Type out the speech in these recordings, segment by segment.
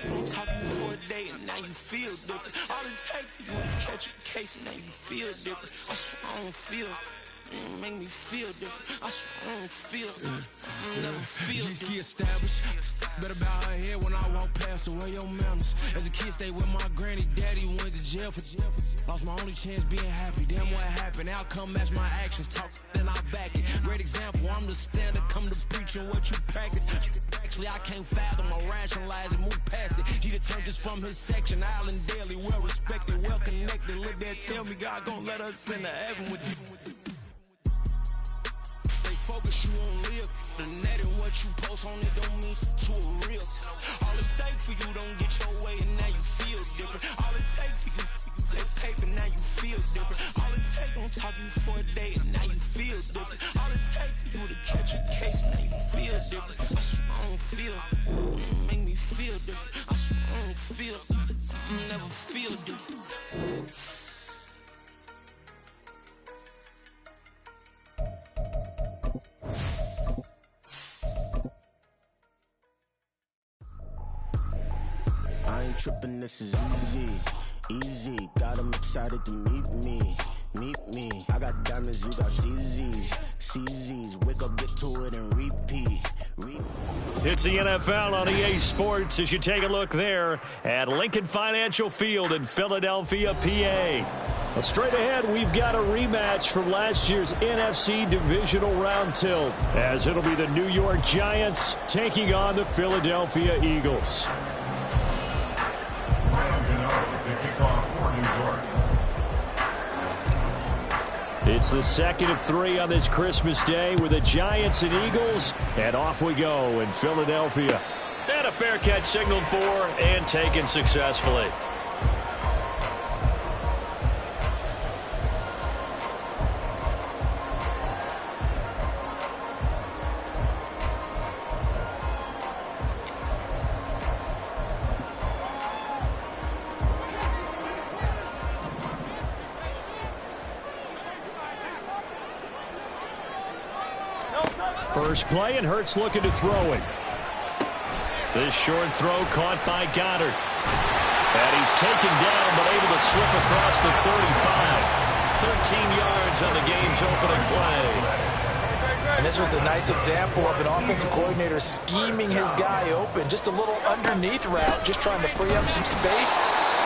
take, I'm talking for a day, and now you feel different. All it takes for you to catch a case, and now you feel different. I swear I don't feel. Make me feel different. I swear I don't feel. I never feel G-Ski established. Better bow her head when I walk past the way your manners. As a kid, stayed with my granny, daddy went to jail for. Lost my only chance being happy. Damn, what happened? Outcome match my actions. Talk, then I back it. Great example. I'm the standard. Come to preaching what you practice. Actually, I can't fathom or rationalize it. Move past it. He determined from his section. Island daily, well respected, well connected. Look there, tell me God gon' let us into heaven with this. Focus, you won't live. The net and what you post on it don't mean to a real. All it takes for you don't get your way and now you feel different. All it takes for you that paper, now you feel different. All it takes, don't talk you for a day and now you feel different. All it takes for you to catch a case, now you feel different. I swear I don't feel. Make me feel different. I swear I don't feel. I never feel different. I ain't tripping, this is easy, got them excited to meet me, I got diamonds, you got CZs, wake up, get to it and repeat. It's the NFL on EA Sports as you take a look there at Lincoln Financial Field in Philadelphia, PA. Well, straight ahead, we've got a rematch from last year's NFC Divisional Round tilt, as it'll be the New York Giants taking on the Philadelphia Eagles. It's the second of 3 on this Christmas Day with the Giants and Eagles, and off we go in Philadelphia. And a fair catch signaled for and taken successfully. First play, and Hurts looking to throw it. This short throw caught by Goddard. And he's taken down, but able to slip across the 35. 13 yards on the game's opening play. And this was a nice example of an offensive coordinator scheming his guy open. Just a little underneath route, just trying to free up some space.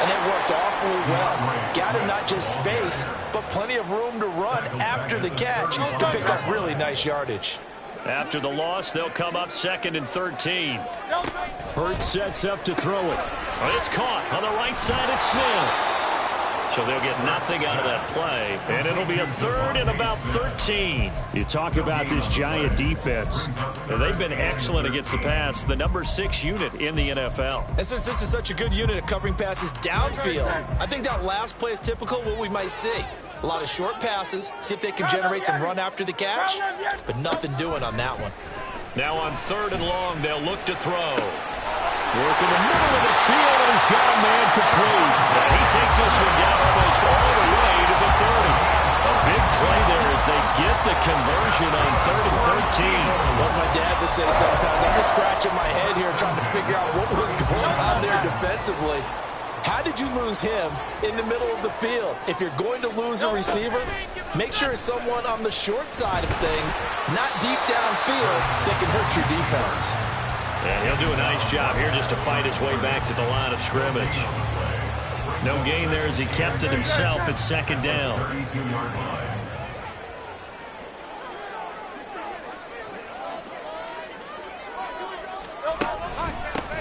And it worked awfully well. Got him not just space, but plenty of room to run after the catch to pick up really nice yardage. After the loss, they'll come up 2nd and 13. Hurts sets up to throw it. It's caught on the right side at Smith. So they'll get nothing out of that play, and it'll be a 3rd and about 13. You talk about this Giant defense. They've been excellent against the pass, the number 6 unit in the NFL. And since this is such a good unit of covering passes downfield, I think that last play is typical of what we might see. A lot of short passes, see if they can generate some run after the catch, but nothing doing on that one. Now on 3rd and long, they'll look to throw. Work in the middle of the field, and he's got a man complete. And he takes this one down almost all the way to the 30. A big play there as they get the conversion on 3rd and 13. What my dad would say sometimes, I'm just scratching my head here trying to figure out what was going on there defensively. How did you lose him in the middle of the field? If you're going to lose a receiver, make sure it's someone on the short side of things, not deep downfield, that can hurt your defense. And he'll do a nice job here just to fight his way back to the line of scrimmage. No gain there as he kept it himself at 2nd down.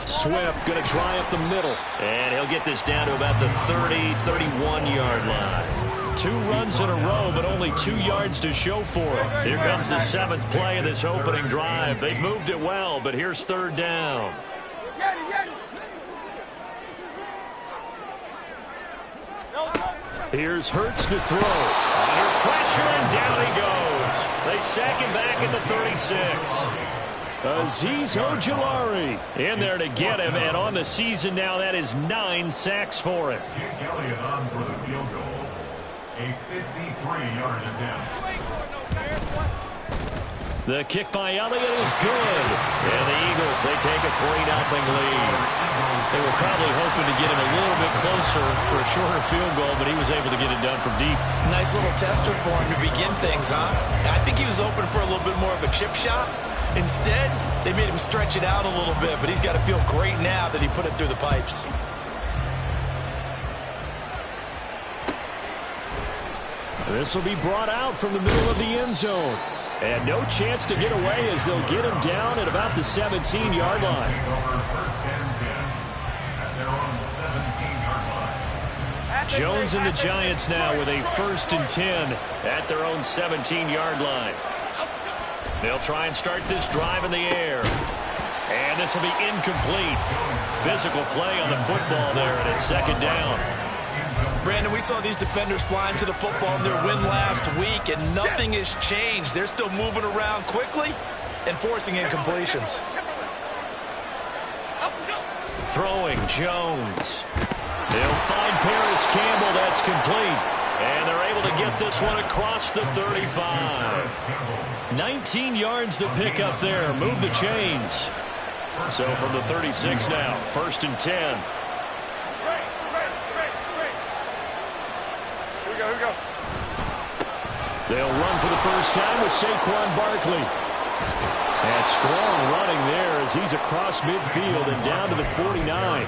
Swift going to try up the middle. And he'll get this down to about the 30, 31-yard line. 2 runs in a row, but only 2 yards to show for it. Here comes the 7th play of this opening drive. They've moved it well, but here's 3rd down. Here's Hurts to throw. Under pressure, and down he goes. They sack him back at the 36. Azeez Ojulari in there to get him, and on the season now, that is 9 sacks for him. Jake Elliott on for the field goal. A 53-yard attempt. The kick by Elliott is good. And the Eagles, they take a 3-0 lead. They were probably hoping to get him a little bit closer for a shorter field goal, but he was able to get it done from deep. Nice little tester for him to begin things, huh? I think he was open for a little bit more of a chip shot. Instead, they made him stretch it out a little bit, but he's got to feel great now that he put it through the pipes. This will be brought out from the middle of the end zone. And no chance to get away as they'll get him down at about the 17-yard line. Jones and the Giants now with a 1st and 10 at their own 17-yard line. They'll try and start this drive in the air. And this will be incomplete. Physical play on the football there, and it's 2nd down. Brandon, we saw these defenders flying to the football in their win last week, and nothing has changed. They're still moving around quickly and forcing incompletions. Throwing Jones. They'll find Paris Campbell. That's complete. And they're able to get this one across the 35. 19 yards to pick up there. Move the chains. So from the 36 now, 1st and 10. They'll run for the first time with Saquon Barkley. And strong running there as he's across midfield and down to the 49.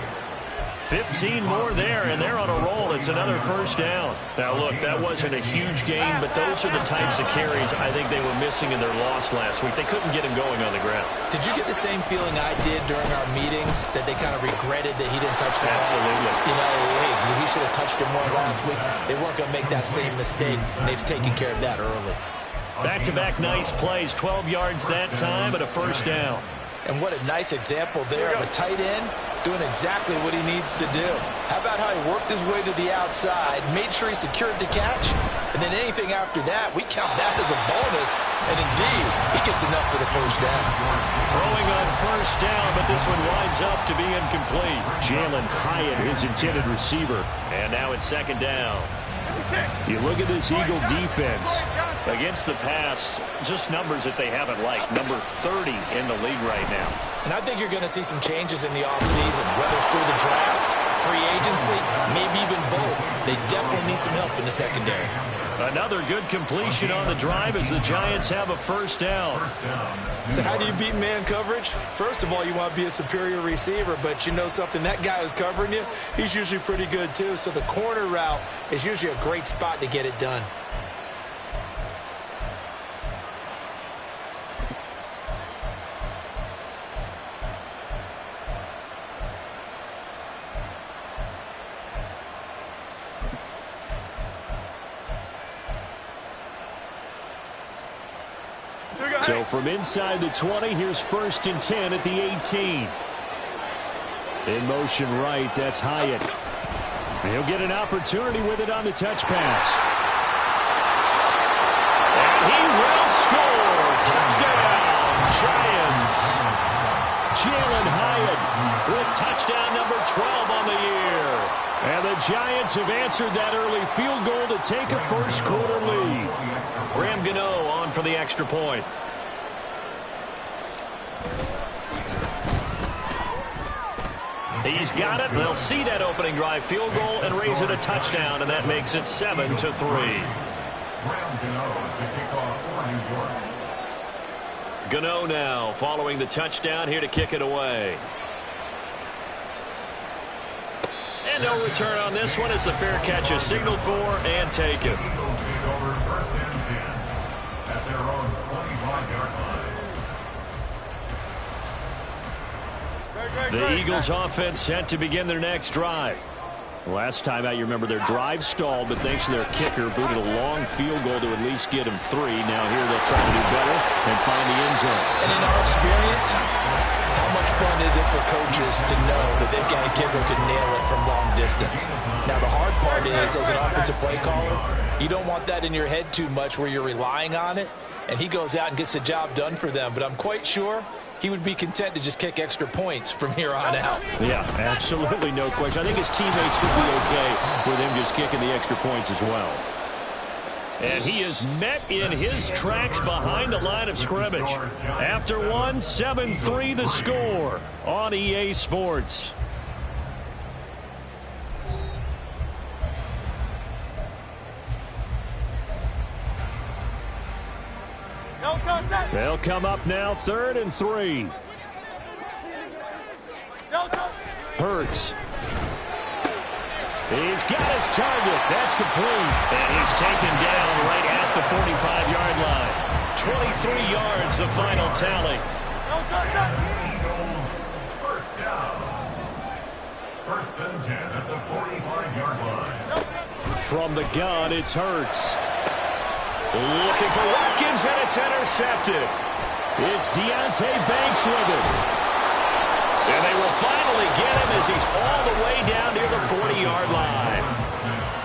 15 more there, and they're on a roll. It's another 1st down. Now, look, that wasn't a huge gain, but those are the types of carries I think they were missing in their loss last week. They couldn't get him going on the ground. Did you get the same feeling I did during our meetings, that they kind of regretted that he didn't touch the ball? Absolutely. You know, hey, he should have touched it more last week. They weren't going to make that same mistake, and they've taken care of that early. Back-to-back nice plays, 12 yards that time and a 1st down. And what a nice example there of a tight end doing exactly what he needs to do. How about how he worked his way to the outside, made sure he secured the catch, and then anything after that, we count that as a bonus. And indeed, he gets enough for the 1st down. Throwing on 1st down, but this one winds up to be incomplete. Jalen Hyatt, his intended receiver. And now it's 2nd down. You look at this Eagle defense. Against the pass, just numbers that they haven't liked. Number 30 in the league right now. And I think you're going to see some changes in the offseason, whether it's through the draft, free agency, maybe even both. They definitely need some help in the secondary. Another good completion on the drive as the Giants have a 1st down. So how do you beat man coverage? First of all, you want to be a superior receiver, but you know something, that guy who's covering you, he's usually pretty good too. So the corner route is usually a great spot to get it done. So from inside the 20, here's 1st and 10 at the 18. In motion right, that's Hyatt. He'll get an opportunity with it on the touch pass. And he will score. Touchdown, Giants. Jalen Hyatt with touchdown number 12 on the year. And the Giants have answered that early field goal to take a 1st quarter lead. Graham Gano on for the extra point. He's got it. They'll see that opening drive field goal and raise it a touchdown, and that makes it 7-3. Gano now following the touchdown here to kick it away. And no return on this one as the fair catch is signaled for and taken. The Eagles offense set to begin their next drive. Last time out, you remember their drive stalled, but thanks to their kicker, booted a long field goal to at least get them 3. Now here they'll try to do better and find the end zone. And in our experience, how much fun is it for coaches to know that they've got a kicker who can nail it from long distance? Now the hard part is, as an offensive play caller, you don't want that in your head too much where you're relying on it, and he goes out and gets the job done for them. But I'm quite sure he would be content to just kick extra points from here on out. Yeah, absolutely no question. I think his teammates would be okay with him just kicking the extra points as well. And he is met in his tracks behind the line of scrimmage. After one, 7-3 the score on EA Sports. They'll come up now, 3rd and 3. Hurts. He's got his target. That's complete. And he's taken down right at the 45-yard line. 23 yards, the final tally. Eagles, first down. 1st and 10 at the 45-yard line. From the gun, it's Hurts. Looking for Watkins, and it's intercepted. It's Deonte Banks with it. And they will finally get him as he's all the way down near the 40-yard line.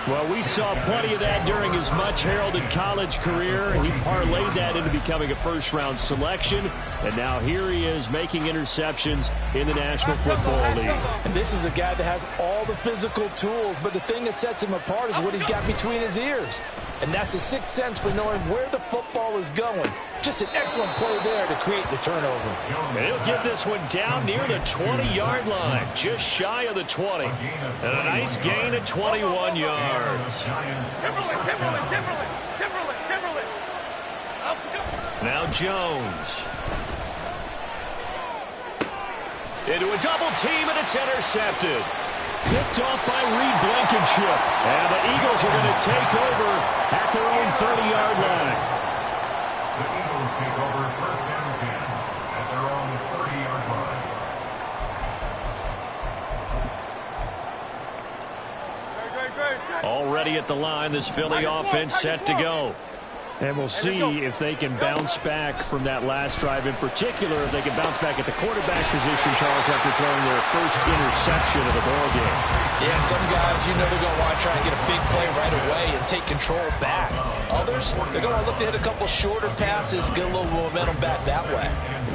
Well, we saw plenty of that during his much-heralded college career. He parlayed that into becoming a first-round selection. And now here he is making interceptions in the National Football League. And this is a guy that has all the physical tools, but the thing that sets him apart is what he's got between his ears. And that's the sixth sense for knowing where the football is going. Just an excellent play there to create the turnover. And he'll get this one down near the 20-yard line, just shy of the 20. And a nice gain at 21 yards. Now Jones. Into a double team, and it's intercepted. Picked off by Reed Blankenship. And the Eagles are going to take over at their own 30-yard line. The Eagles take over 1st and 10 at their own 30-yard line. Already at the line, this Philly offense set to go. And we'll see if they can bounce back from that last drive. In particular, if they can bounce back at the quarterback position, Charles, after throwing their first interception of the ball game. Yeah, some guys, you know they're going to want to try and get a big play right away and take control back. Others, they're going to look to hit a couple shorter passes, get a little momentum back that way.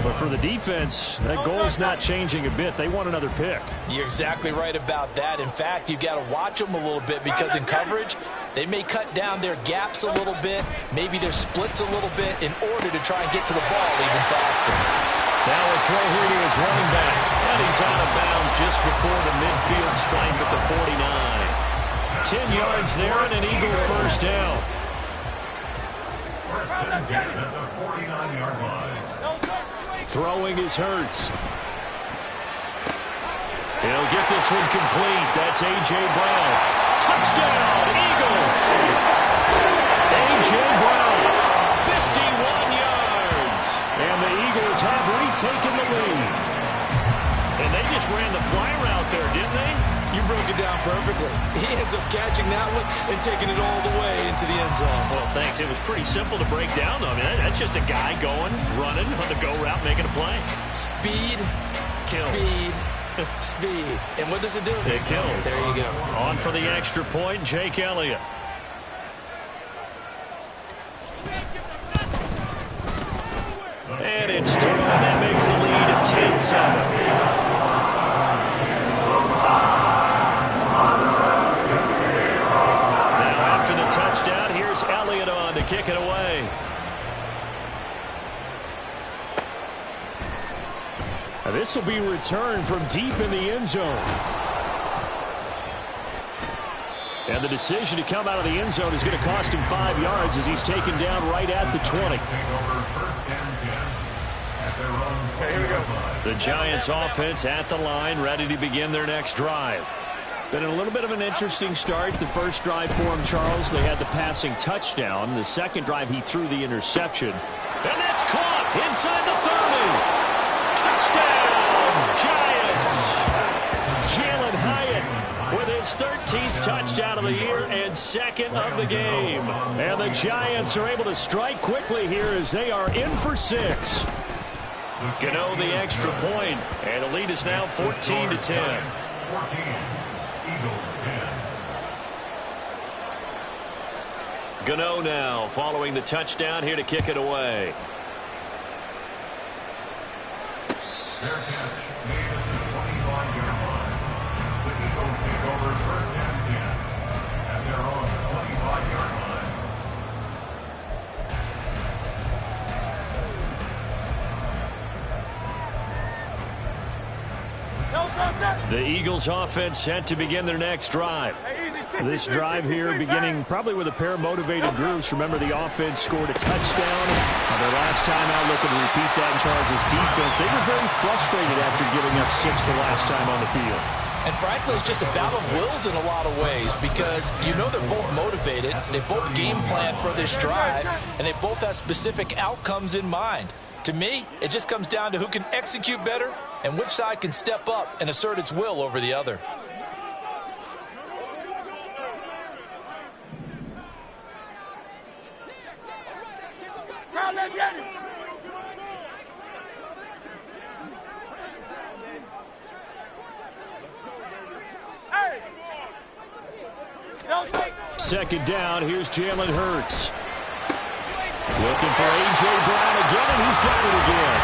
But for the defense, that goal's not changing a bit. They want another pick. You're exactly right about that. In fact, you've got to watch them a little bit because in coverage, they may cut down their gaps a little bit, maybe their splits a little bit in order to try and get to the ball even faster. Now a throw here to his running back. And he's out of bounds just before the midfield stripe at the 49. 10 yards there and an Eagle first down. 1st and 10 at the 49-yard line. Throwing is Hurts. He'll get this one complete. That's A.J. Brown. Touchdown, Eagles! A.J. Brown, 51 yards. And the Eagles have retaken the lead. And they just ran the fly route there, didn't they? You broke it down perfectly. He ends up catching that one and taking it all the way into the end zone. Well, thanks. It was pretty simple to break down, though. I mean, that's just a guy going, running on the go route, making a play. Speed, kills. Speed, speed. And what does it do? It kills. There you go. On for the extra point, Jake Elliott. And it's through, and that makes the lead at 10-7. Touchdown. Here's Elliott on to kick it away. Now this will be returned from deep in the end zone. And the decision to come out of the end zone is going to cost him 5 yards as he's taken down right at the 20. Here we go. The Giants offense at the line, ready to begin their next drive. Been in a little bit of an interesting start. The first drive for him, Charles, they had the passing touchdown. The second drive, he threw the interception. And that's caught inside the 30. Touchdown, Giants! Jalen Hyatt with his 13th touchdown of the year and second of the game. And the Giants are able to strike quickly here as they are in for 6. Gano the extra point, and the lead is now 14-10. 14. Eagles 10. Gano now following the touchdown here to kick it away. Their catch made at the 25-yard line. The Eagles take over 1st and 10 at their own 25-yard line. The Eagles offense set to begin their next drive. This drive here beginning probably with a pair of motivated groups. Remember, the offense scored a touchdown. Their last time out, looking to repeat that in Charles' defense. They were very frustrated after giving up 6 the last time on the field. And frankly, it's just a battle of wills in a lot of ways because you know they're both motivated. They both game plan for this drive, and they both have specific outcomes in mind. To me, it just comes down to who can execute better and which side can step up and assert its will over the other. Second down, here's Jalen Hurts. Looking for A.J. Brown again, and he's got it again.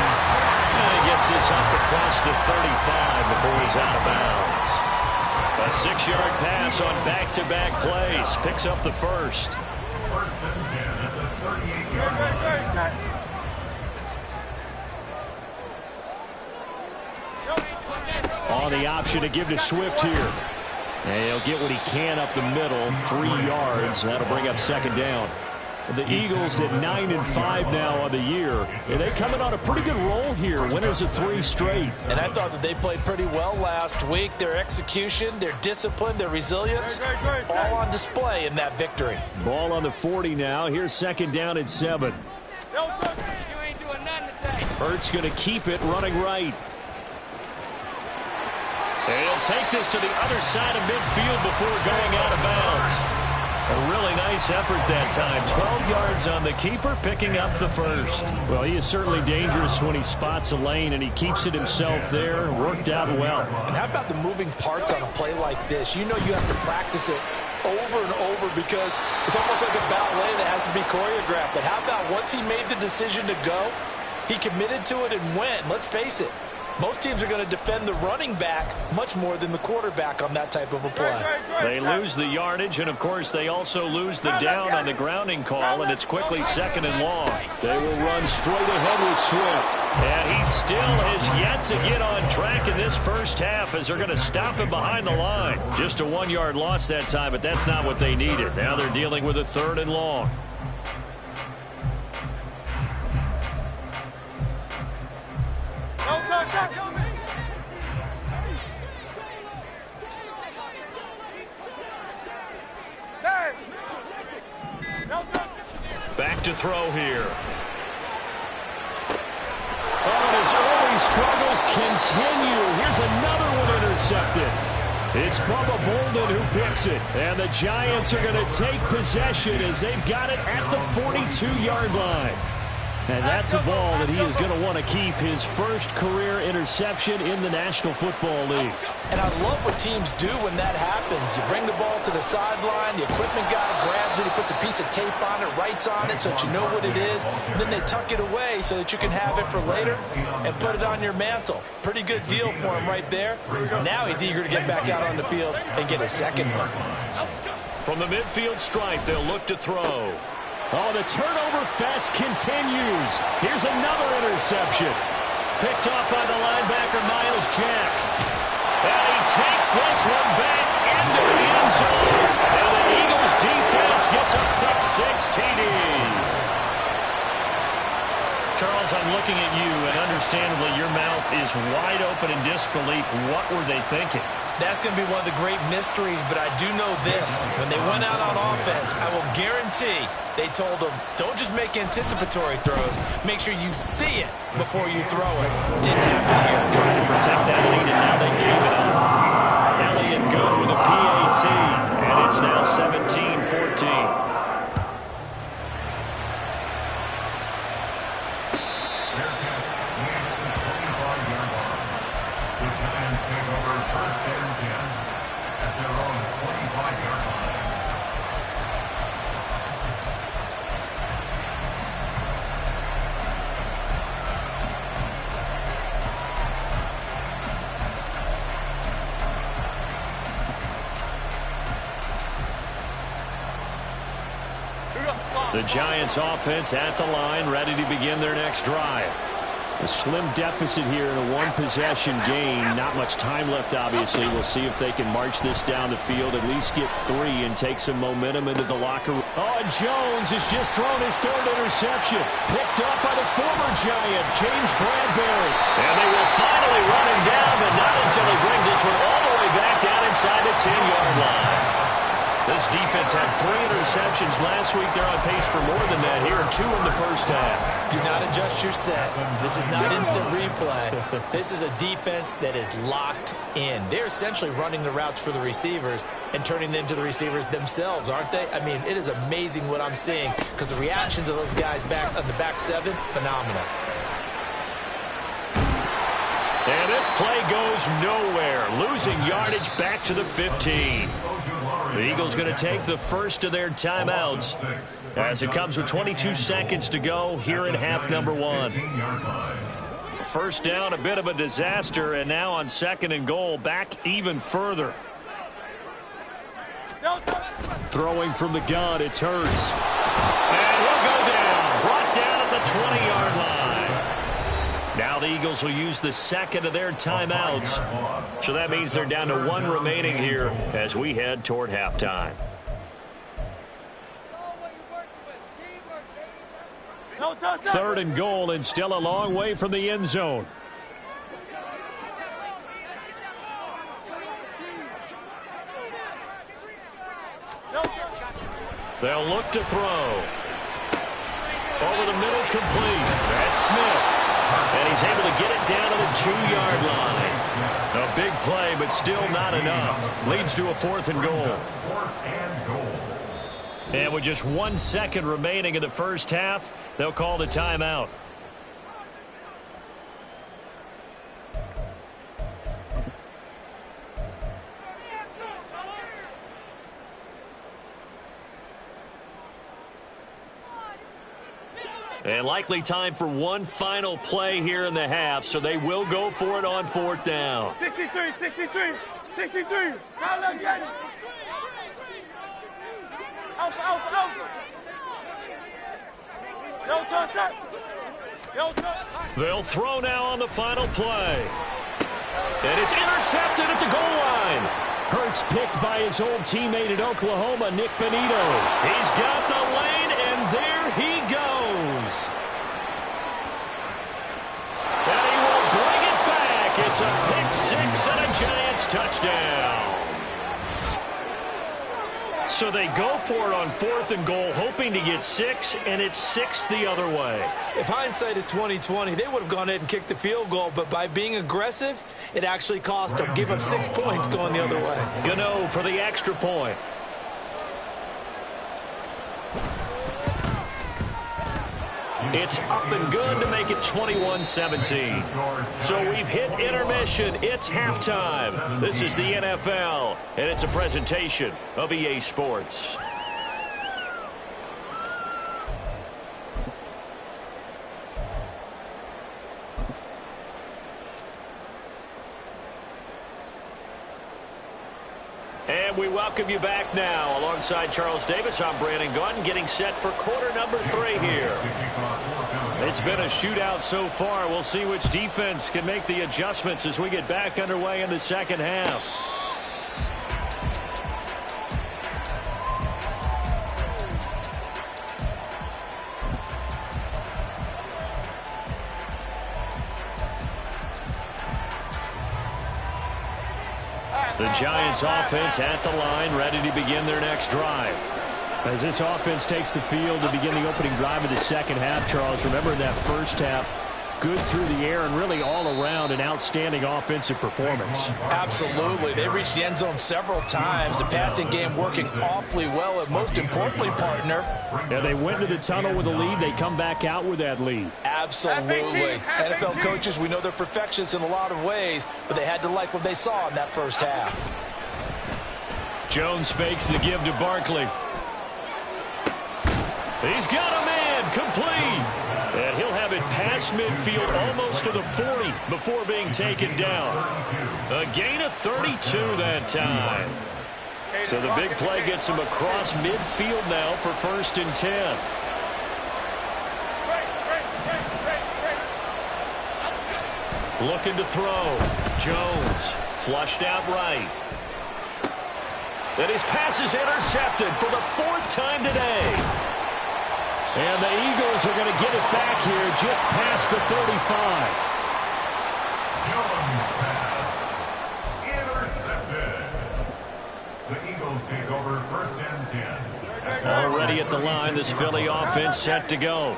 And he gets this up across the 35 before he's out of bounds. A 6-yard pass on back-to-back plays. Picks up the first. First and 10 at the 38-yard line. On the option to give to Swift here. And he'll get what he can up the middle, 3 yards. That'll bring up second down. The Eagles at 9-5 now on the year. And they coming on a pretty good roll here. Winners of 3 straight. And I thought that they played pretty well last week. Their execution, their discipline, their resilience, all on display in that victory. Ball on the 40 now. Here's second down at 7. Hurts going to keep it running right. And he'll take this to the other side of midfield before going out of bounds. A really nice effort that time. 12 yards on the keeper, picking up the first. Well, he is certainly dangerous when he spots a lane, and he keeps it himself there. Worked out well. And how about the moving parts on a play like this? You know you have to practice it over and over because it's almost like a ballet that has to be choreographed. But how about once he made the decision to go, he committed to it and went. Let's face it. Most teams are going to defend the running back much more than the quarterback on that type of a play. They lose the yardage, and, of course, they also lose the down on the grounding call, and it's quickly second and long. They will run straight ahead with Swift. And he still has yet to get on track in this first half as they're going to stop him behind the line. Just a 1-yard loss that time, but that's not what they needed. Now they're dealing with a 3rd and long. Back to throw here. Oh, and his early struggles continue. Here's another one intercepted. It's Bubba Bolden who picks it. And the Giants are going to take possession as they've got it at the 42-yard line. And that's a ball that he is going to want to keep, his first career interception in the National Football League. And I love what teams do when that happens. You bring the ball to the sideline, the equipment guy grabs it, he puts a piece of tape on it, writes on it so that you know what it is, and then they tuck it away so that you can have it for later and put it on your mantle. Pretty good deal for him right there. Now he's eager to get back out on the field and get a second one. From the midfield stripe, they'll look to throw. Oh, the turnover fest continues. Here's another interception. Picked off by the linebacker, Miles Jack. And he takes this one back into the end zone. And the Eagles defense gets a pick 6 TD. Charles, I'm looking at you, and understandably your mouth is wide open in disbelief. What were they thinking? That's going to be one of the great mysteries, but I do know this. When they went out on offense, I will guarantee they told them, don't just make anticipatory throws. Make sure you see it before you throw it. Didn't happen here. Trying to protect that lead, and now they gave it up. Elliott good with a PAT, and it's now 17-14. The Giants offense at the line, ready to begin their next drive. A slim deficit here in a one-possession game. Not much time left, obviously. We'll see if they can march this down the field, at least get 3 and take some momentum into the locker room. Oh, and Jones has just thrown his 3rd interception. Picked up by the former Giant, James Bradbury. And they will finally run him down, but not until he brings this one all the way back down inside the 10-yard line. This defense had 3 interceptions last week. They're on pace for more than that here, 2 in the first half. Do not adjust your set. This is not instant replay. This is a defense that is locked in. They're essentially running the routes for the receivers and turning it into the receivers themselves, aren't they? I mean, it is amazing what I'm seeing because the reactions of those guys back on the back 7, phenomenal. And this play goes nowhere. Losing yardage back to the 15. The Eagles going to take the first of their timeouts as it comes with 22 seconds to go here in half number 1. First down, a bit of a disaster, and now on 2nd and goal, back even further. Throwing from the gun, it's Hurts. And he'll go down, brought down at the 20-yard line. Now the Eagles will use the 2nd of their timeouts. So that means they're down to 1 remaining here as we head toward halftime. Third and goal, and still a long way from the end zone. They'll look to throw. Over the middle, complete. That's Smith. And he's able to get it down to the 2-yard line. A big play, but still not enough. Leads to a 4th and goal. And with just 1 second remaining in the first half, they'll call the timeout. And likely time for one final play here in the half, so they will go for it on 4th down. 63. Now look, get it. Out. They'll throw now on the final play. And it's intercepted at the goal line. Hurts picked by his old teammate at Oklahoma, Nick Benito. He's got the lane, and there he goes. And he will bring it back. It's a pick 6 and a Giants touchdown. So they go for it on 4th and goal, hoping to get 6, and it's 6 the other way. If hindsight is 20/20, they would have gone ahead and kicked the field goal, but by being aggressive, it actually cost them. Give up 6 points going the other way. Gano for the extra point. It's up and good to make it 21-17. So we've hit intermission. It's halftime. This is the NFL, and it's a presentation of EA Sports. And we welcome you back now. Alongside Charles Davis, I'm Brandon Gaudin, getting set for quarter number 3 here. It's been a shootout so far. We'll see which defense can make the adjustments as we get back underway in the second half. The Giants offense at the line, ready to begin their next drive. As this offense takes the field to begin the opening drive of the second half, Charles, remember in that first half, good through the air and really all around an outstanding offensive performance. Absolutely. They reached the end zone several times. The passing game working awfully well, and most importantly, partner. Yeah, they went to the tunnel with a lead. They come back out with that lead. Absolutely. NFL coaches, we know they're perfectionists in a lot of ways, but they had to like what they saw in that first half. Jones fakes the give to Barkley. He's got a man, complete. And he'll have it past midfield, almost to the 40 before being taken down. A gain of 32 that time. So the big play gets him across midfield now for 1st and 10. Looking to throw. Jones flushed out right. And his pass is intercepted for the 4th time today. And the Eagles are going to get it back here just past the 35. Jones pass intercepted. The Eagles take over 1st and 10. Already at the line, this Philly offense set to go.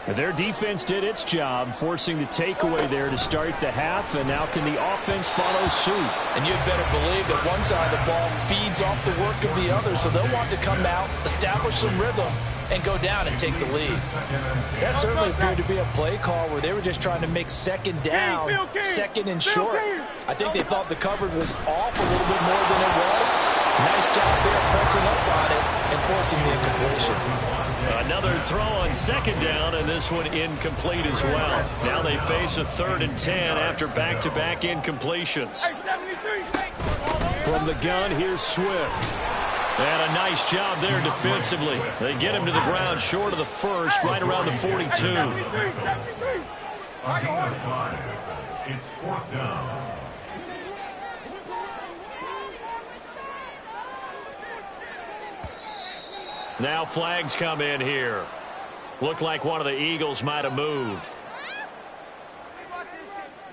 Their defense did its job, forcing the takeaway there to start the half, and now can the offense follow suit? And you'd better believe that one side of the ball feeds off the work of the other, so they'll want to come out, establish some rhythm, and go down and take the lead. That certainly appeared to be a play call where they were just trying to make 2nd down, 2nd and short. I think they thought the coverage was off a little bit more than it was. Nice job there pressing up on it and forcing the incompletion. Another throw on 2nd down, and this one incomplete as well. Now they face a 3rd and 10 after back-to-back incompletions. From the gun, here's Swift. And a nice job there defensively. They get him to the ground short of the 1st, right around the 42. A gain of 5. It's 4th down. Now flags come in here. Looked like one of the Eagles might have moved.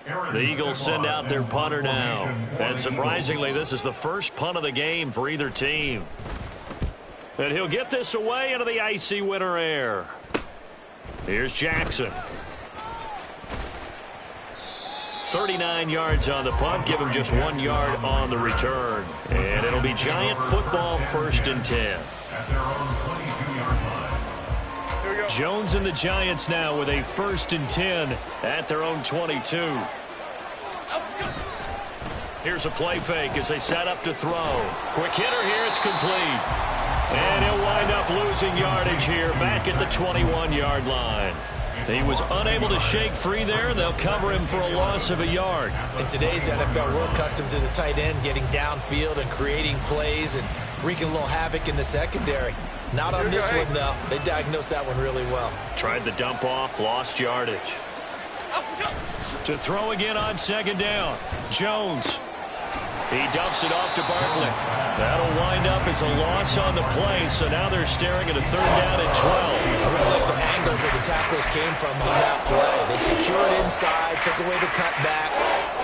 The Eagles send out their punter now. And surprisingly, this is the first punt of the game for either team. And he'll get this away into the icy winter air. Here's Jackson. 39 yards on the punt. Give him just 1 yard on the return. And it'll be Giant football, 1st and 10. At their own 22-yard line. Jones and the Giants now with a 1st and 10 at their own 22. Here's a play fake as they set up to throw. Quick hitter here, it's complete. And he'll wind up losing yardage here back at the 21-yard line. He was unable to shake free there, and they'll cover him for a loss of a yard. In today's NFL, we're accustomed to the tight end getting downfield and creating plays and wreaking a little havoc in the secondary. Not on this one, though. They diagnosed that one really well. Tried the dump off, lost yardage. To throw again on 2nd down. Jones. He dumps it off to Barkley. That'll wind up as a loss on the play, so now they're staring at a 3rd down and 12. I really like the angles that the tacklers came from on that play. They secured inside, took away the cutback.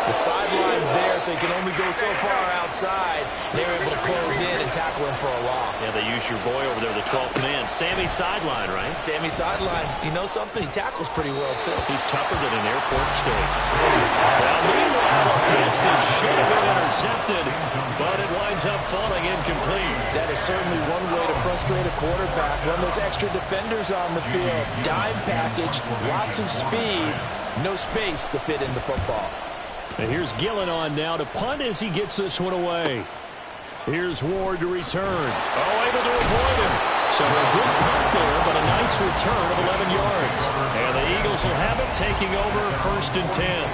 The sideline's there, so he can only go so far outside. They were able to close in and tackle him for a loss. Yeah, they use your boy over there, the 12th man. Sammy Sideline, right? Sammy Sideline. You know something? He tackles pretty well, too. He's tougher than an airport steak. Well, meanwhile, this should have been intercepted, but it winds up falling incomplete. That is certainly one way to frustrate a quarterback. Run those extra defenders on the field. Dime package, lots of speed, no space to fit in the football. And here's Gillen on now to punt as he gets this one away. Here's Ward to return. Oh, able to avoid him. So a good punt there, but a nice return of 11 yards. And the Eagles will have it, taking over 1st and 10.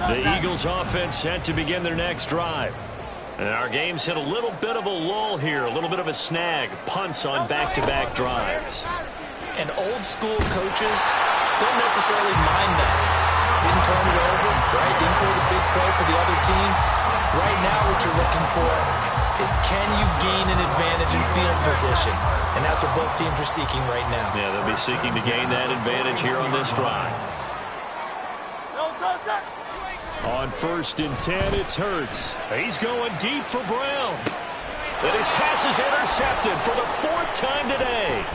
The Eagles offense set to begin their next drive. And our game's hit a little bit of a lull here, a little bit of a snag. Punts on back-to-back drives. And old school coaches don't necessarily mind that. Didn't turn it over, right? Didn't create a big play for the other team. Right now what you're looking for is can you gain an advantage in field position? And that's what both teams are seeking right now. Yeah, they'll be seeking to gain that advantage here on this drive. On 1st and 10, it's Hurts. He's going deep for Brown. And his pass is intercepted for the 4th time today.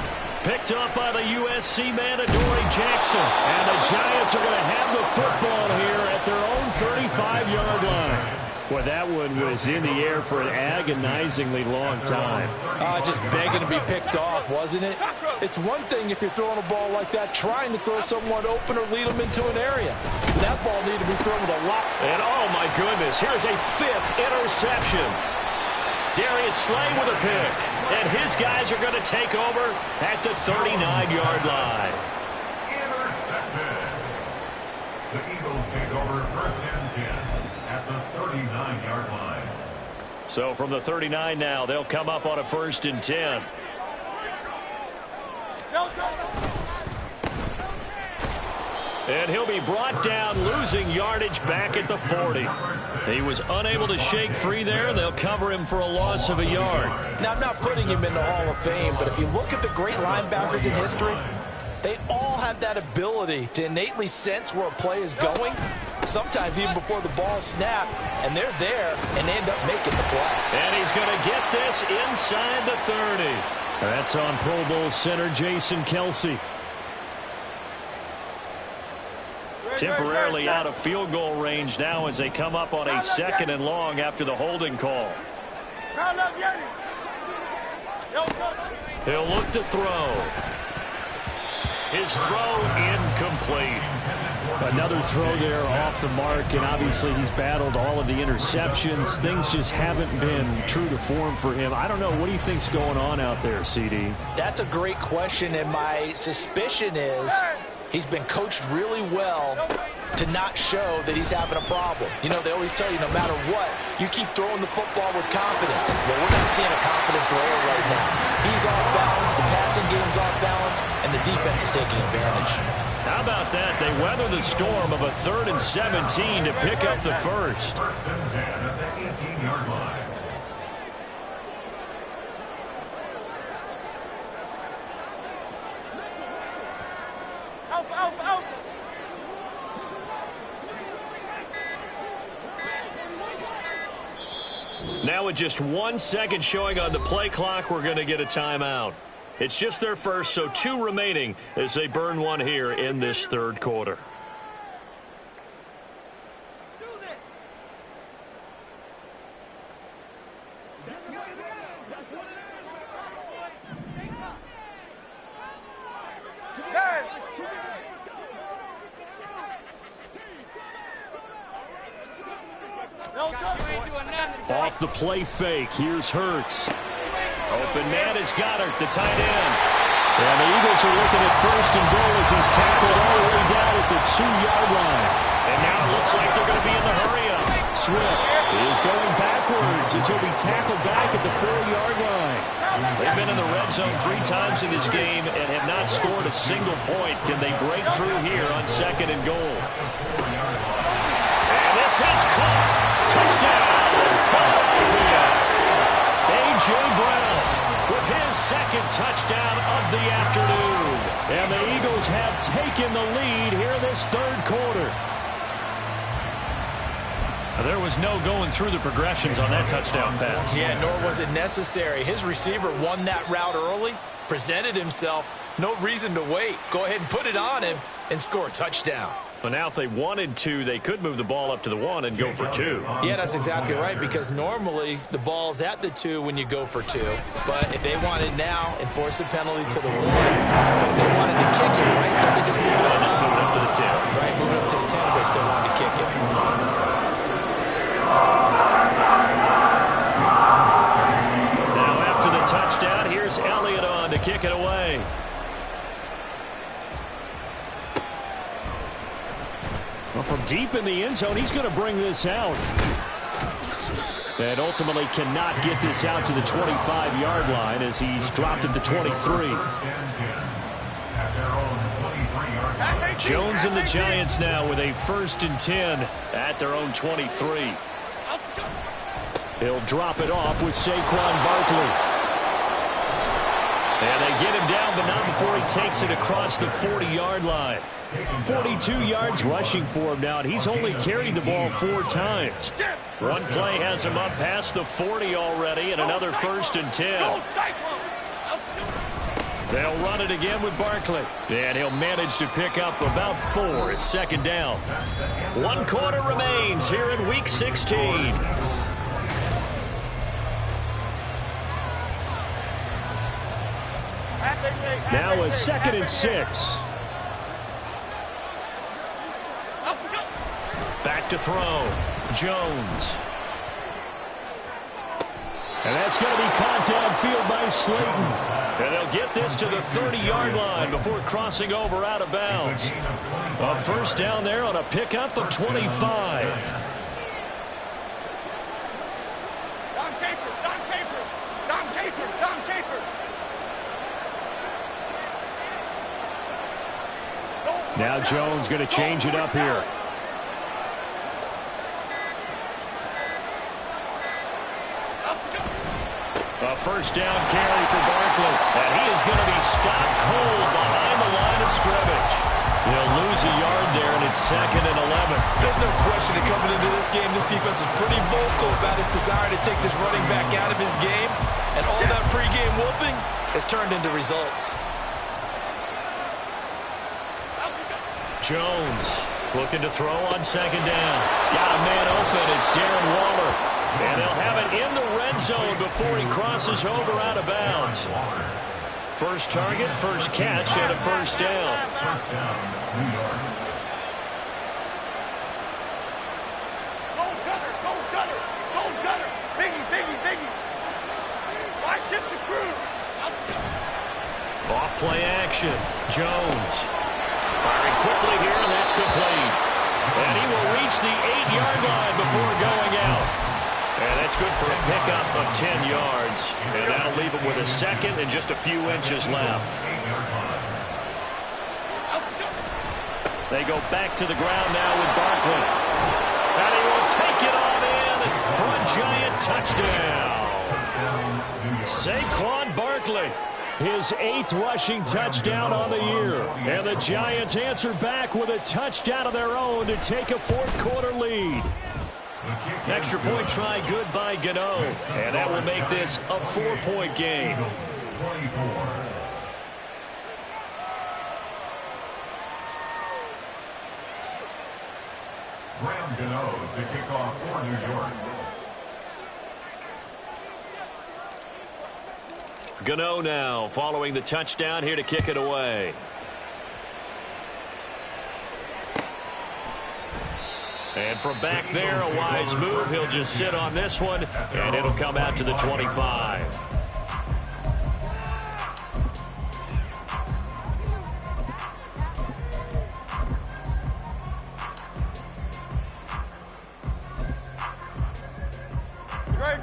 Picked up by the USC man, Adoree Jackson. And the Giants are going to have the football here at their own 35-yard line. Well, that one was in the air for an agonizingly long time. Just begging to be picked off, wasn't it? It's one thing if you're throwing a ball like that, trying to throw someone open or lead them into an area. That ball needed to be thrown with a lot. And oh my goodness, here's a 5th interception. Darius Slay with a pick. And his guys are going to take over at the 39-yard line. Intercepted. The Eagles take over 1st and 10 at the 39-yard line. So from the 39 now, they'll come up on a 1st and 10. And he'll be brought down, losing yardage back at the 40. He was unable to shake free there. They'll cover him for a loss of a yard. Now, I'm not putting him in the Hall of Fame, but if you look at the great linebackers in history, they all have that ability to innately sense where a play is going, sometimes even before the ball snapped, and they're there, and they end up making the play. And he's going to get this inside the 30. That's on Pro Bowl center Jason Kelce. Temporarily out of field goal range now as they come up on a 2nd and long after the holding call. He'll look to throw. His throw incomplete. Another throw there off the mark, and obviously he's battled all of the interceptions. Things just haven't been true to form for him. I don't know. What do you think's going on out there, CD? That's a great question, and my suspicion is he's been coached really well to not show that he's having a problem. You know, they always tell you no matter what, you keep throwing the football with confidence. Well, we're not seeing a confident thrower right now. He's off balance, the passing game's off balance, and the defense is taking advantage. How about that? They weather the storm of a 3rd and 17 to pick up the 1st. 1st and 10 at the 18-yard line. Now with just 1 second showing on the play clock, we're going to get a timeout. It's just their first, so 2 remaining as they burn one here in this 3rd quarter. Off the play fake, here's Hurts. Open man is Goddard, the tight end. And the Eagles are looking at 1st and goal as he's tackled all the way down at the 2-yard line. And now it looks like they're going to be in the hurry-up. Swift is going backwards as he'll be tackled back at the 4-yard line. They've been in the red zone 3 times in this game and have not scored a single point. Can they break through here on 2nd and goal? And this is caught. Touchdown. A.J. Brown with his 2nd touchdown of the afternoon. And the Eagles have taken the lead here this 3rd quarter. There was no going through the progressions on that touchdown pass. Yeah, nor was it necessary. His receiver won that route early, presented himself. No reason to wait. Go ahead and put it on him and score a touchdown. But now if they wanted to, they could move the ball up to the 1 and go for 2. Yeah, that's exactly right, because normally the ball's at the 2 when you go for 2. But if they wanted now, enforce the penalty to the 1. But if they wanted to kick it, right, don't they just move it up? Just move it up to the 10. Right, move it up to the 10 if they still wanted to kick it. Now after the touchdown, here's Elliott on to kick it away. Well, from deep in the end zone, he's going to bring this out. And ultimately cannot get this out to the 25-yard line as he's dropped it to 23. Jones and the Giants now with a 1st and 10 at their own 23. He'll drop it off with Saquon Barkley. And they get him down, but not before he takes it across the 40-yard line. 42 yards rushing for him now, and he's only carried the ball 4 times. One play has him up past the 40 already, and another 1st and 10. They'll run it again with Barkley, and he'll manage to pick up about 4 at 2nd down. 1 quarter remains here in Week 16. Now a 2nd and 6. Back to throw. Jones. And that's going to be caught downfield by Slayton. And they'll get this to the 30-yard line before crossing over out of bounds. A 1st down there on a pickup of 25. Now Jones going to change it up here. A first down carry for Barkley. And he is going to be stopped cold behind the line of scrimmage. He'll lose a yard there, and it's 2nd and 11. There's no question that coming into this game, this defense is pretty vocal about his desire to take this running back out of his game. And all that pregame whooping has turned into results. Jones looking to throw on 2nd down. Got a man open. It's Darren Waller. And they'll have it in the red zone before he crosses over out of bounds. First target, first catch, and a first down. First down, New York. Go Gunner, go Gunner, go Gunner. Biggie, Biggie, Biggie. Why shift the crew? Off play action. Jones firing quickly here, and that's complete. And he will reach the 8-yard line before going out. And that's good for a pickup of 10 yards. And that'll leave him with a second and just a few inches left. They go back to the ground now with Barkley. And he will take it on in for a Giant touchdown. Saquon Barkley, his 8th rushing touchdown on the year. And the Giants answer back with a touchdown of their own to take a fourth-quarter lead. Extra point try good by Gano. And that will make this a 4-point game. Graham Gano to kick off for New York. Gano now following the touchdown here to kick it away. And from back there, a wise move. He'll just sit on this one, and it'll come out to the 25. Great.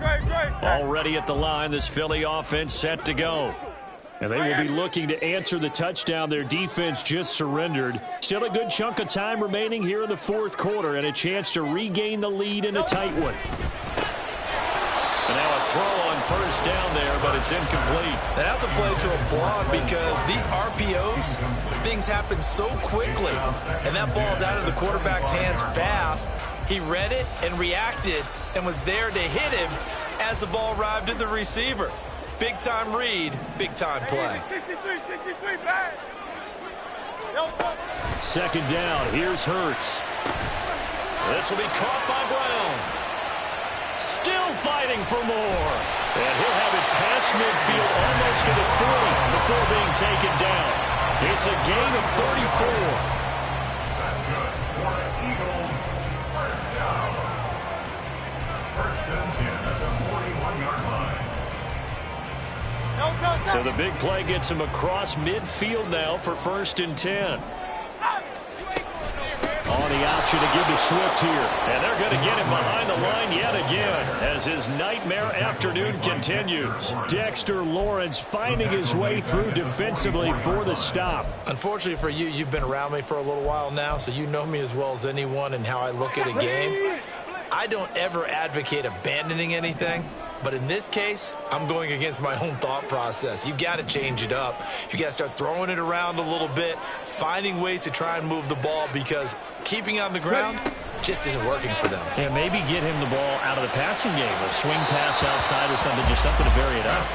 Already at the line, this Philly offense set to go. And they will be looking to answer the touchdown their defense just surrendered. Still a good chunk of time remaining here in the fourth quarter and a chance to regain the lead in a tight one. And now a throw on first down there, but it's incomplete. And that's a play to applaud because these RPOs, things happen so quickly. And that ball's out of the quarterback's hands fast. He read it and reacted and was there to hit him as the ball arrived at the receiver. Big-time read, big-time play. 63, back. Second down, here's Hurts. This will be caught by Brown. Still fighting for more. And he'll have it past midfield almost to the 40 before being taken down. It's a gain of 34. That's good for the Eagles. First down. First and 10 at the 41-yard line. So the big play gets him across midfield now for 1st and 10. On the option to give to Swift here. And they're going to get him behind the line yet again as his nightmare afternoon continues. Dexter Lawrence finding his way through defensively for the stop. Unfortunately for you, you've been around me for a little while now, so you know me as well as anyone and how I look at a game. I don't ever advocate abandoning anything. But in this case, I'm going against my own thought process. You got to change it up. You got to start throwing it around a little bit, finding ways to try and move the ball because keeping it on the ground just isn't working for them. Yeah, maybe get him the ball out of the passing game, a swing pass outside or something, just something to vary it up.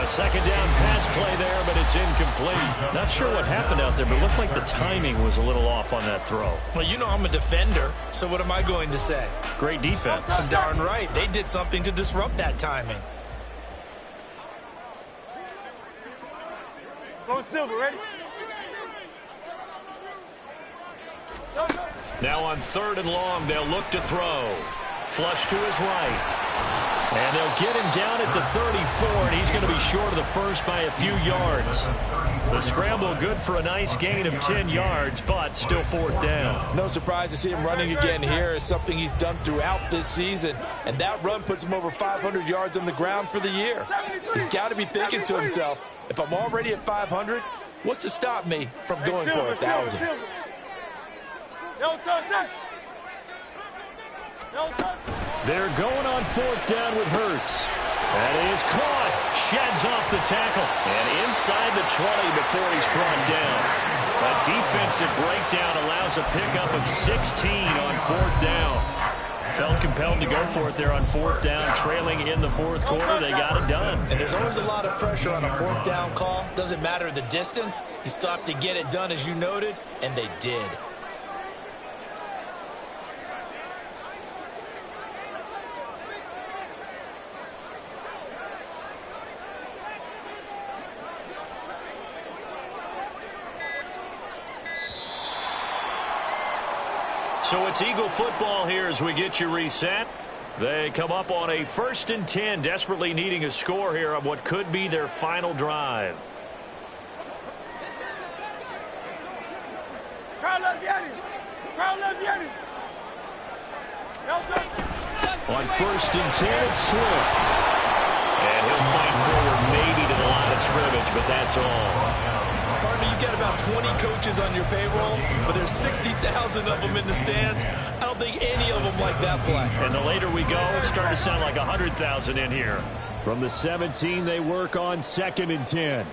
A second down pass play there, but it's incomplete. Not sure what happened out there, but it looked like the timing was a little off on that throw. Well, you know I'm a defender, so what am I going to say? Great defense. Darn right. They did something to disrupt that timing. Go Silver, ready? Now on 3rd and long, they'll look to throw. Flush to his right. And they'll get him down at the 34, and he's going to be short of the first by a few yards. The scramble good for a nice gain of 10 yards, but still 4th down. No surprise to see him running again here. It's something he's done throughout this season. And that run puts him over 500 yards on the ground for the year. He's got to be thinking to himself, if I'm already at 500, what's to stop me from going for 1,000? They're going on 4th down with Hurts. That is caught. Sheds off the tackle. And inside the 20 before he's brought down. A defensive breakdown allows a pickup of 16 on 4th down. Felt compelled to go for it there on 4th down. Trailing in the 4th quarter, they got it done. And there's always a lot of pressure on a 4th down call. Doesn't matter the distance. You still have to get it done, as you noted, and they did. So it's Eagle football here as we get you reset. They come up on a 1st and 10, desperately needing a score here on what could be their final drive. On 1st and 10, it's Swift. And he'll fight forward maybe to the line of scrimmage, but that's all. Partner, you got about 20 coaches on your payroll, but there's 60,000 of them in the stands. I don't think any of them like that play. And the later we go, it's starting to sound like 100,000 in here. From the 17, they work on 2nd and 10.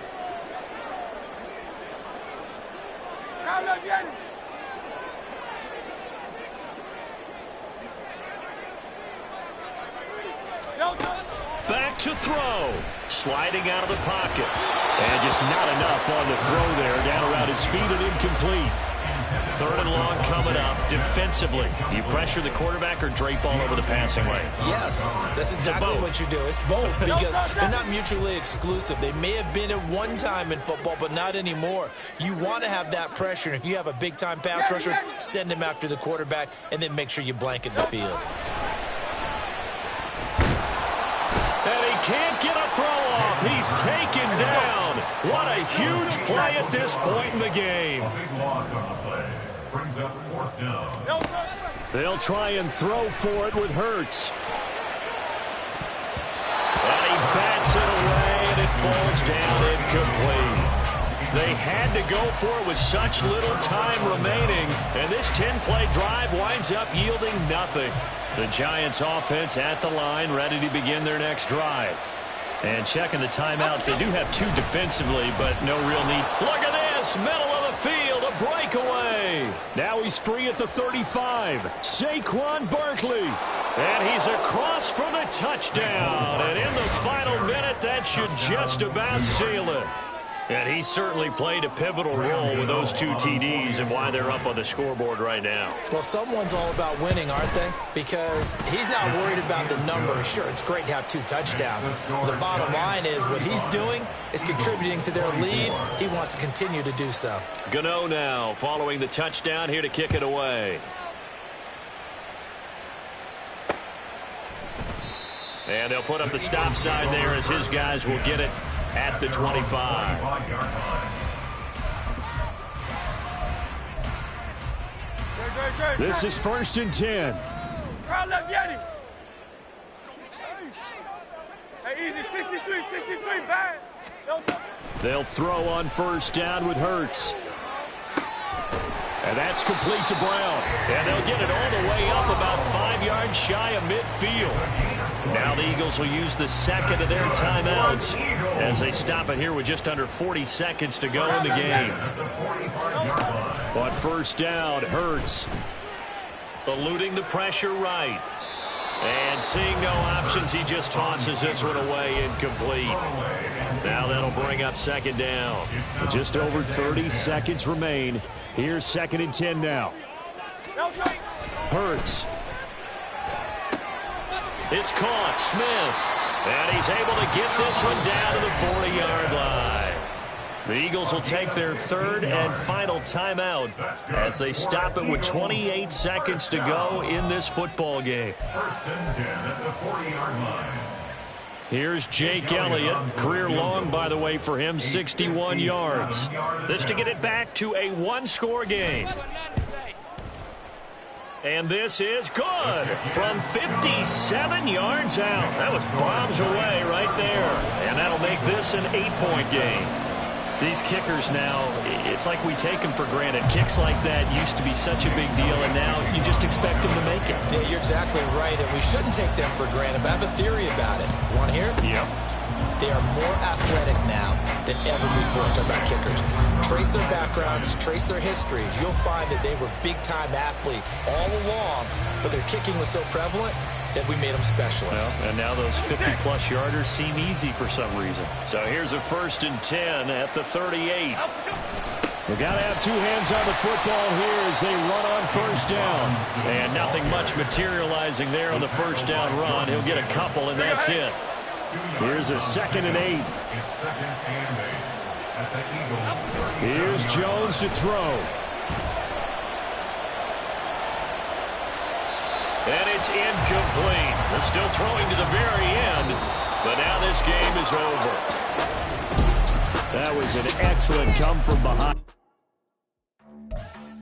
Back to throw. Sliding out of the pocket. And just not enough on the throw there. Down around his feet and incomplete. 3rd and long coming up. Defensively, do you pressure the quarterback or drape all over the passing lane? Yes, that's exactly what you do. It's both, because they're not mutually exclusive. They may have been at one time in football, but not anymore. You want to have that pressure. And if you have a big-time pass rusher, send him after the quarterback, and then make sure you blanket the field. And he can't get a throw off. He's taken down. What a huge play at this point in the game. A big loss on the play. Brings up 4th down. They'll try and throw for it with Hurts. And he bats it away, and it falls down incomplete. They had to go for it with such little time remaining, and this 10-play drive winds up yielding nothing. The Giants offense at the line, ready to begin their next drive. And checking the timeouts, they do have 2 defensively, but no real need. Look at this, middle of the field, a breakaway. Now he's free at the 35. Saquon Barkley. And he's across for the touchdown. And in the final minute, that should just about seal it. And he certainly played a pivotal role with those 2 TDs and why they're up on the scoreboard right now. Well, someone's all about winning, aren't they? Because he's not worried about the number. Sure, it's great to have 2 touchdowns. The bottom line is what he's doing is contributing to their lead. He wants to continue to do so. Gano now following the touchdown here to kick it away. And they'll put up the stop sign there as his guys will get it at the 25. This is 1st and 10. Hey, easy, 63, bang. They'll throw on 1st down with Hurts. And that's complete to Brown. And they'll get it all the way up about 5 yards shy of midfield. Now the Eagles will use the 2nd of their timeouts as they stop it here with just under 40 seconds to go in the game. On 1st down, Hurts eluding the pressure right. And seeing no options, he just tosses this one away incomplete. Now that'll bring up 2nd down. Just over 30 seconds remain. Here's 2nd and 10 now. Hurts. It's caught. Smith. And he's able to get this one down to the 40-yard line. The Eagles will take their 3rd and final timeout as they stop it with 28 seconds to go in this football game. 1st and 10 at the 40-yard line. Here's Jake Elliott. Career long, by the way, for him, 61 yards. This to get it back to a 1-score game. And this is good from 57 yards out. That was bombs away right there. And that'll make this an 8-point game. These kickers now, it's like we take them for granted. Kicks like that used to be such a big deal, and now you just expect them to make it. Yeah, you're exactly right, and we shouldn't take them for granted, but I have a theory about it. You want to hear it? Yep. They are more athletic now than ever before. Talk about kickers. Trace their backgrounds, trace their histories. You'll find that they were big-time athletes all along, but their kicking was so prevalent that we made them specialists. Well, and now those 50-plus yarders seem easy for some reason. So here's a 1st and 10 at the 38. We've got to have two hands on the football here as they run on 1st down. And nothing much materializing there on the 1st down run. He'll get a couple, and that's it. Here's a 2nd and 8. Here's Jones to throw. And it's incomplete. They're still throwing to the very end, but now this game is over. That was an excellent come from behind.